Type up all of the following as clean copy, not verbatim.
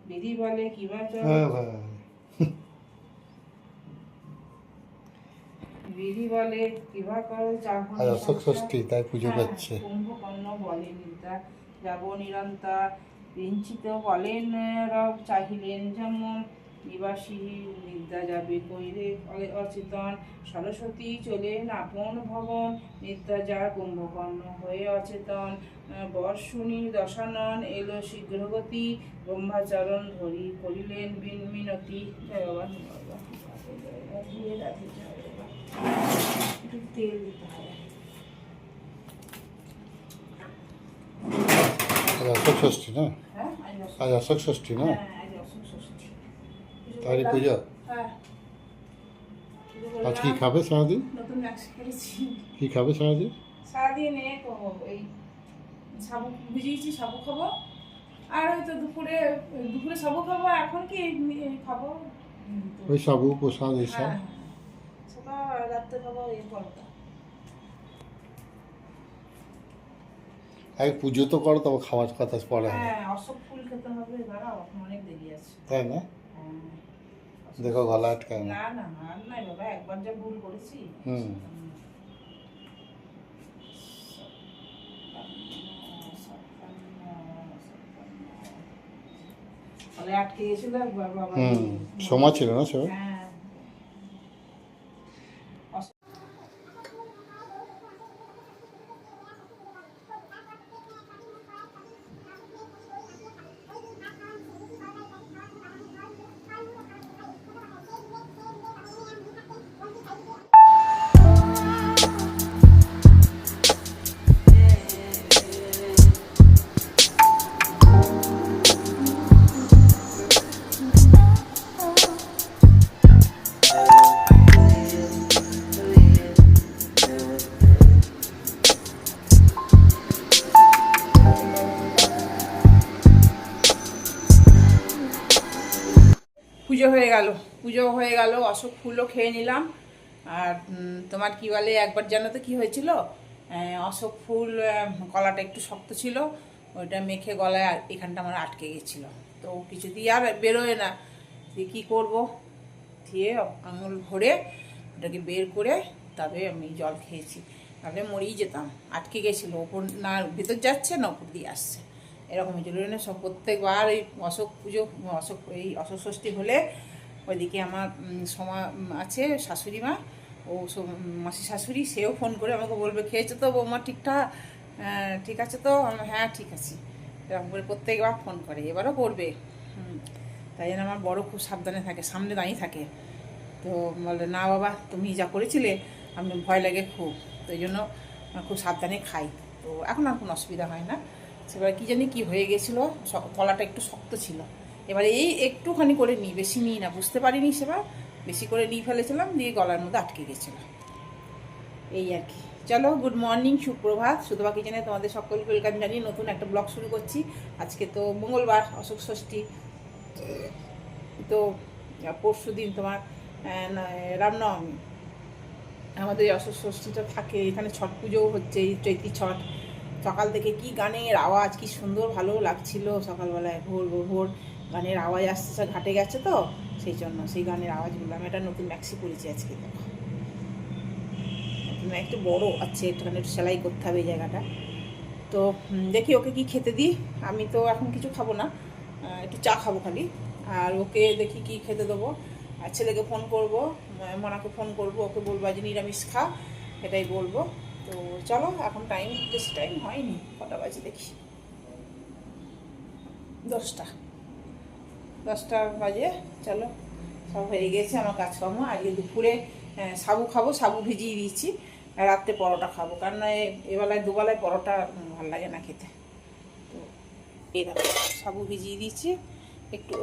দিদি বলে কিবা দিদি বলে কিবা করো ষষ্ঠী তাই পুজো করছে। কুম্ভকর্ণ বলেন নিদ্রা যাব নিরন্তর কিঞ্চিত বলেন রব চাহিলেন যেমন নিবাসী নিদ্রা যাবে কইরে অচেতন সরস্বতী চলেন আপন ভবন নিদ্রা যা কুম্ভকর্ণ হয়ে অচেতন বর্ষুণী দশানন এলো শীঘ্রগতি ব্রহ্মাচরণ ধরি করিলেন মিনতি একটু তেল দিতে হবে। অশোক ষষ্ঠী না? হ্যাঁ আজ অশোক ষষ্ঠী না? তারই হ্যাঁ পুজো। আজ কি খাবে সারাদিন? নতুন ম্যাক্সি করেছি। কি খাবে সারাদিন? সারাদিন এই সাবু ভিজিয়েছি, সাবু খাবো আর হয়তো দুপুরে সাবু খাবো। এখন কি খাবো ওই সাবু প্রসাদ এইসব। হ্যাঁ সকাল রাত্রে খাবো এই পরোটা। আগে পুজো তো করো, তবে খাওয়ার কথা পরে হবে। হ্যাঁ অশোক ফুল খেতে হবে, দাঁড়াও এখন অনেক দেরি আছে। তাই না? দেখো গলা আটকায় না। না না আর নাই বাবা, একবার যা ভুল করেছি। আটকে গেছিল একবার বাবা। সময় ছিল না সব। হ্যাঁ পুজো হয়ে গেল অশোক ফুলও খেয়ে নিলাম। আর তোমার কি বলে একবার জানো তো কি হয়েছিল, অশোক ফুল গলাটা একটু শক্ত ছিল, ওইটা মেখে গলায় এখানটা আমার আটকে গেছিলো। তো কিছুতেই আর বেরোয় না, দিয়ে কী করবো, দিয়ে আঙুল ভরে ওটাকে বের করে তবে আমি জল খেয়েছি, তাহলে মরেই যেতাম। আটকে গেছিলো, ওপর না ভেতর যাচ্ছে না ওপর দিয়ে আসছে, এরকমই ছিল। সব প্রত্যেকবার এই অশোক ষষ্ঠী হলে ওইদিকে আমার আছে শাশুড়ি মা, ও মাসি শাশুড়ি, সেও ফোন করে আমাকে বলবে খেয়েছো তো বৌমা ঠিকঠাক, ঠিক আছে তো, হ্যাঁ ঠিক আছে, এরকম করে প্রত্যেকবার ফোন করে, এবারও করবে। তাই জন্য আমার বড় খুব সাবধানে থাকে, সামনে দাঁড়িয়ে থাকে। তো বলে না বাবা তুমি যা করেছিলে আমি ভয় লাগে খুব, তো এই জন্য খুব সাবধানে খাই। তো এখন আর কোনো অসুবিধা হয় না। সেবার কী জানি কী হয়ে গেছিলো, গলাটা একটু শক্ত ছিল, এবারে এই একটুখানি করে নিই, বেশি নিই না, বুঝতে পারিনি সেবার বেশি করে নিয়ে ফেলেছিলাম, দিয়ে গলার মধ্যে আটকে গেছিলো, এই আর কি। চলো গুড মর্নিং, সুপ্রভাত, শুধুবা কিচেনে তোমাদের সকলকে ওয়েলকাম জানিয়ে নতুন একটা ব্লগ শুরু করছি। আজকে তো মঙ্গলবার, অশোক ষষ্ঠী, তো পরশু দিন তোমার রামনবমী। আমাদের এই অশোক ষষ্ঠীটা থাকে, এখানে ছট পুজোও হচ্ছে, এই চৈতি ছট। সকাল থেকে কি গানের আওয়াজ, কি সুন্দর ভালো লাগছিল সকালবেলায়, ভোর গানের আওয়াজ আসছে, ঘাটে গেছে তো সেই জন্য সেই গানের আওয়াজগুলো। আমি একটা নতুন ম্যাক্সি পরেছি আজকে, দেখো একটু বড় আছে, একটুখানি একটু সেলাই করতে হবে এই জায়গাটা। তো দেখি ওকে কি খেতে দিই, আমি তো এখন কিছু খাবো না, একটু চা খাবো খালি। আর ওকে দেখি কি খেতে দেবো, আর ছেলেকে ফোন করবো, মনাকে ফোন করবো, ওকে বলবো আজ নিরামিষ খা, এটাই বলবো। তো চলো, এখন বেশি টাইম হয়নি, কটা বাজে দেখি, 10টা বাজে। চলো সব হয়ে গেছে আমার কাজকর্ম। আজকে দুপুরে সাবু খাবো, সাবু ভিজিয়ে দিয়েছি, রাত্রে পরোটা খাবো, কারণ এবেলায় দুবেলায় পরোটা ভালো লাগে না খেতে। তো এই দেখো সাবু ভিজিয়ে দিয়েছি, একটু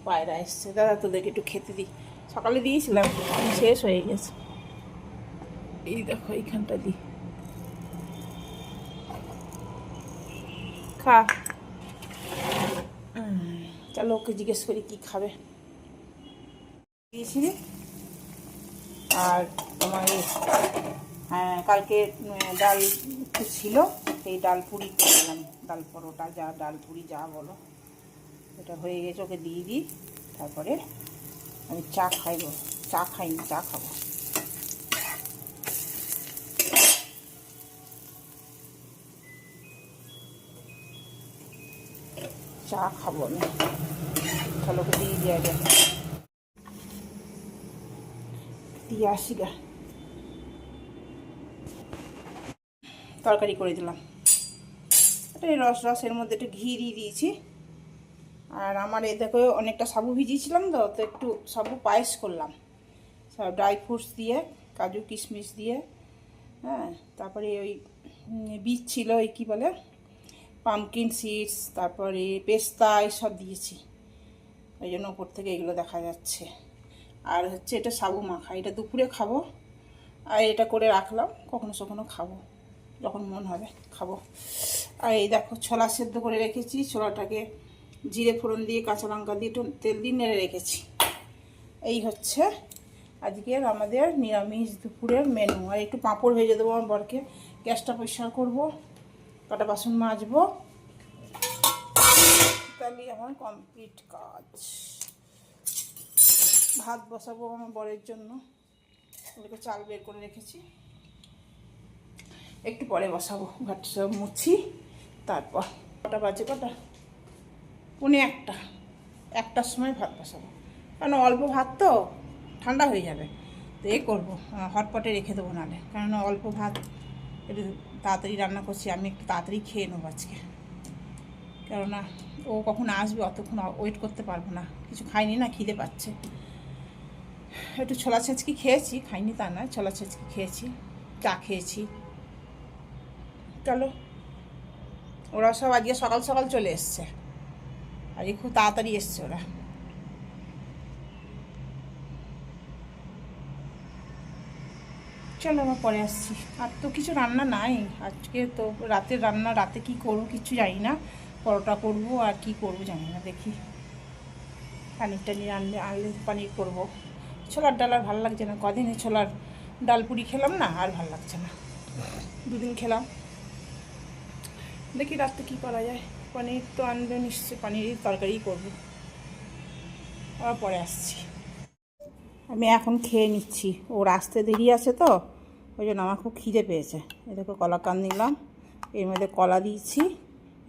পায়রা এসছে, দাদা তোদেরকে একটু খেতে দিই, সকালে দিয়েছিলাম শেষ হয়ে গেছে। এই দেখো এইখানটা দিই, খা। চলো ওকে জিজ্ঞেস করি কি খাবে। দিয়েছিলি আর তোমার হ্যাঁ কালকে ডাল ছিল, সেই ডাল পুরি করলাম, ডাল পরোটা যা ডাল পুরি যা বলো, এটা হয়ে গেছে, ওকে দিয়ে দিই। তারপরে আমি চা খাইব, চা খাইনি, চা খাবো। চা খাবো আমি, তাহলে ওকে দিয়ে দিয়ে আগে দিয়ে আসি গা। তরকারি করে দিলাম, এই রসের মধ্যে একটু ঘি দিয়ে দিয়েছি। আর আমার এ দেখো অনেকটা সাবু ভিজিয়েছিলাম, তো একটু সাবু পায়েস করলাম, সব ড্রাই ফ্রুটস দিয়ে, কাজু কিশমিশ দিয়ে। হ্যাঁ, তারপরে ওই বীজ ছিল, ওই কী বলে, পামকিন সিডস, তারপরে পেস্তা, এইসব দিয়েছি, ওই জন্য ওপর থেকে এগুলো দেখা যাচ্ছে। আর হচ্ছে এটা সাবু মাখা, এটা দুপুরে খাবো। আর এটা করে রাখলাম, কখনো সখনো খাবো, যখন মন হবে খাবো। আর এই দেখো ছোলা সেদ্ধ করে রেখেছি, ছোলাটাকে জিরে ফোড়ন দিয়ে কাঁচা লঙ্কা দিয়ে একটু তেল দিয়ে নেড়ে রেখেছি। এই হচ্ছে আজকের আমাদের নিরামিষ দুপুরের মেনু। আর একটু পাঁপড় ভেজে দেবো আমার বরকে। গ্যাসটা পরিষ্কার করবো, কটা বাসন মাজবো, তাহলে আমার কমপ্লিট কাজ। ভাত বসাবো আমার বরের জন্য, ওদেরকে চাল বের করে রেখেছি, একটু পরে বসাবো। ঘাট সব মুছি, তারপর কটা বাজে, কটা 1:45, 1টার সময় ভাত বসাবো। কারণ অল্প ভাত তো ঠান্ডা হয়ে যাবে, তো এ করবো, হটপটে রেখে দেবো নাহলে। কারণ অল্প ভাত একটু তাড়াতাড়ি রান্না করছি, আমি একটু তাড়াতাড়ি খেয়ে নেবো আজকে। কেননা ও কখন আসবে অতক্ষণ ওয়েট করতে পারবো না, কিছু খাইনি না, খিদে পাচ্ছে। একটু ছোলা ছেঁচকি খেয়েছি, খাইনি তা না, ছোলা ছেঁচকি খেয়েছি, চা খেয়েছি। চলো, ওরা সব আজকে সকাল সকাল চলে এসছে, আজকে খুব তাড়াতাড়ি এসছে ওরা। চলো আমার পরে আসছি। আর তো কিছু রান্না নাই আজকে, তো রাতের রান্না, রাতে কি করবো কিছু জানি না, পরোটা করবো আর কি করবো জানি না, দেখি পানির টানির আনলে পানির করবো। ছোলার ডাল আর ভালো লাগছে না, কদিনে ছোলার ডাল পুরি খেলাম না, আর ভালো লাগছে না, 2 দিন খেলাম। দেখি রাত্রে কী করা যায়, পনির তো আনবে নিশ্চয়ই, পনিরের তরকারি করবো। আবার পরে আসছি। আমি এখন খেয়ে নিচ্ছি, ওর আসতে দেরি আছে তো, ওই জন্য আমার খুব খিদে পেয়েছে। এই দেখো কলাকান নিলাম, এর মধ্যে কলা দিয়েছি,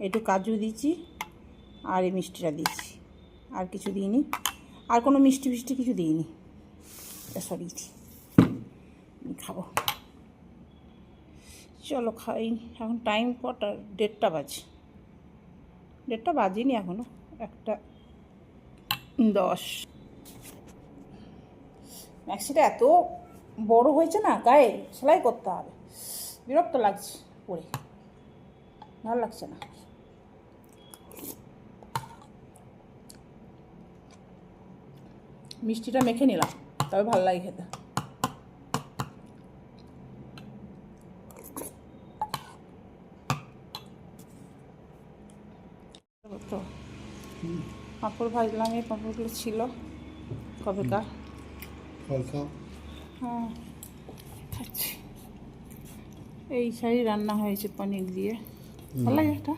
একটু কাজু দিয়েছি, আর এই মিষ্টিটা দিয়েছি, আর কিছু দিইনি, আর কোনো মিষ্টি ফিষ্টি কিছু দিইনি, এটা সরিয়েছি। খাবো, চলো খাই। এখন টাইম কটা, 1:30 বাজে, 1:30 বাজেনি এখনও, 1:10। ম্যাক্সিটা এত বড় হয়েছে না, গায়ে সেলাই করতে হবে, বিরক্ত লাগছে পরে, ভালো লাগছে না। মিষ্টিটা মেখে নিলাম, তবে ভালো লাগে খেতে। তো পাঁপড় ভাজলাম, এই পাঁপড়গুলো ছিল কবেকার। হ্যাঁ খাচ্ছি। এই শাড়ি রান্না হয়েছে পনির দিয়ে, ভালো লাগে একটা।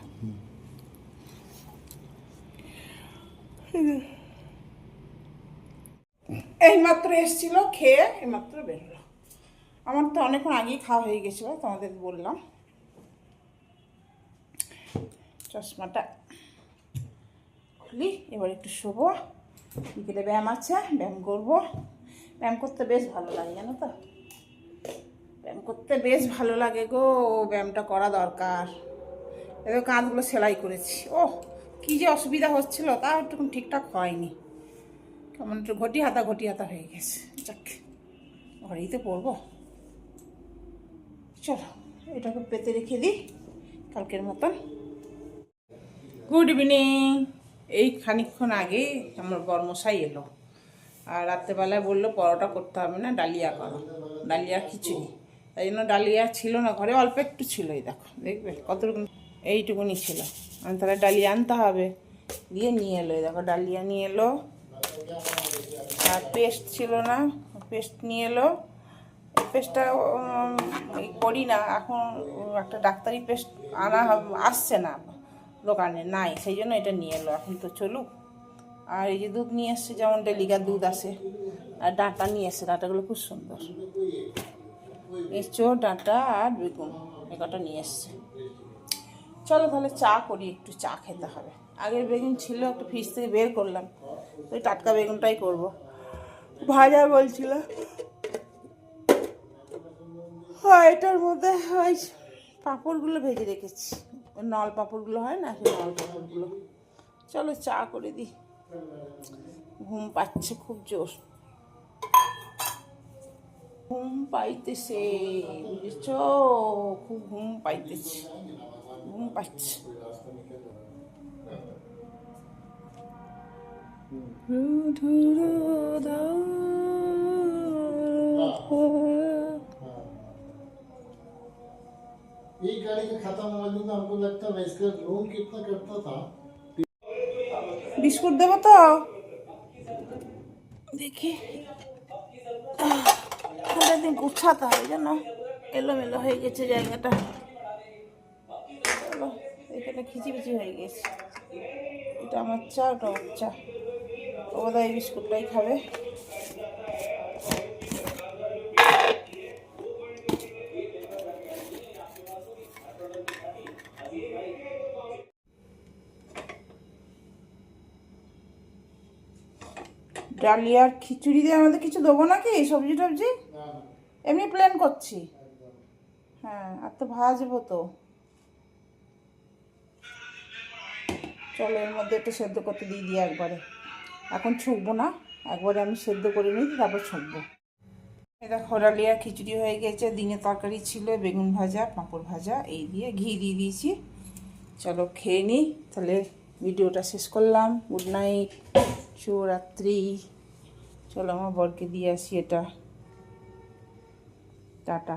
এইমাত্র এসেছিল, খেয়ে এইমাত্র বেরোলো। আমার তো অনেকক্ষণ আগেই খাওয়া হয়ে গেছিলো, তোমাদের বললাম। চশমাটা খুলি, এবার একটু শোবো, বিকেলে ব্যায়াম আছে, ব্যায়াম করবো। ব্যায়াম করতে বেশ ভালো লাগে, জানো তো, ব্যায়াম করতে বেশ ভালো লাগে গো, ব্যায়ামটা করা দরকার। এবার কাঁধগুলো সেলাই করেছি, ও কী যে অসুবিধা হচ্ছিলো, তাও একটু ঠিকঠাক হয়নি, কেমন একটু ঘটি হাতা হয়ে গেছে। যাক, ঘরেই তো পরবো। চলো এটাকে পেতে রেখে দিই কালকের মতন। Good evening. এই খানিকক্ষণ আগে আমার বর্মশাই এলো, আর রাত্রেবেলায় বললো পরোটা করতে হবে না, ডালিয়া করো, ডালিয়া খিচুড়ি। তাই জন্য ডালিয়া ছিল না ঘরে, অল্প একটু ছিল, এই দেখো দেখবে কতটুকু, এইটুকুনি ছিল। আমি তাহলে ডালিয়া আনতে হবে, দিয়ে নিয়ে এলো, এই দেখো ডালিয়া নিয়ে এলো। আর পেস্ট ছিল না, পেস্ট নিয়ে এলো। পেস্টটা করি না এখন, একটা ডাক্তারি পেস্ট আসছে না দোকানে, নাই, সেই জন্য এটা নিয়ে এলো। এখন তো চলুক, আর এই যে দুধ নিয়ে এসছে, যেমন ডেলিকার দুধ আসে, আর ডাঁটা নিয়ে এসছে, ডাঁটাগুলো খুব সুন্দর। এঁচোড়, ডাঁটা আর বেগুন এ কটা নিয়ে এসছে। চলো তাহলে চা করি, একটু চা খেতে হবে। আগের বেগুন ছিল, একটু ফ্রিজ থেকে বের করলাম, তো ওই টাটকা বেগুনটাই করব। ভাজা বলছিল, হ্যাঁ এটার মধ্যে ওই পাঁপড়গুলো ভেজে রেখেছি, ওই নল পাঁপড়গুলো হয় না, সেই নল পাঁপড়গুলো। চলো চা করে দিই, ঘুম পাচ্ছে খুব জোর, ঘুম পাইতেছে, বুঝেছ, খুব ঘুম পাইতেছে, ঘুম পাচ্ছে। एक गाड़ी का खत्म हुआ दिन हमको लगता है इसका लोन कितना करता था। বিস্কুট দেবো তো, দেখি দিন গুছাতে হবে, যেন এলোমেলো হয়ে গেছে জায়গাটা। চলো, এখানে খিচিবিচি হয়ে গেছে। এটা আমার চা, ওটা ওর চা, ও বোধহয় এই বিস্কুটটাই খাবে। ডালিয়ার খিচুড়ি দিয়ে আমাদের কিছু দেবো নাকি, সবজি টবজি? এমনি প্ল্যান করছি। হ্যাঁ, আর তো ভাজবো তো। চলো এর মধ্যে একটু সেদ্ধ করতে দিয়ে দিই একবারে, এখন ছুঁকবো না, একবারে আমি সেদ্ধ করে নিই, তারপর ছুঁকবো। এই দেখো ডালিয়ার খিচুড়ি হয়ে গেছে। দিনে তরকারি ছিল বেগুন ভাজা, পাঁপড় ভাজা, এই দিয়ে ঘি দিয়ে দিয়েছি। চলো খেয়ে নিই, তাহলে ভিডিওটা শেষ করলাম। গুড নাইট, শুভরাত্রি। চলো আমার বরকে দিয়ে আসি এটা, টাটা।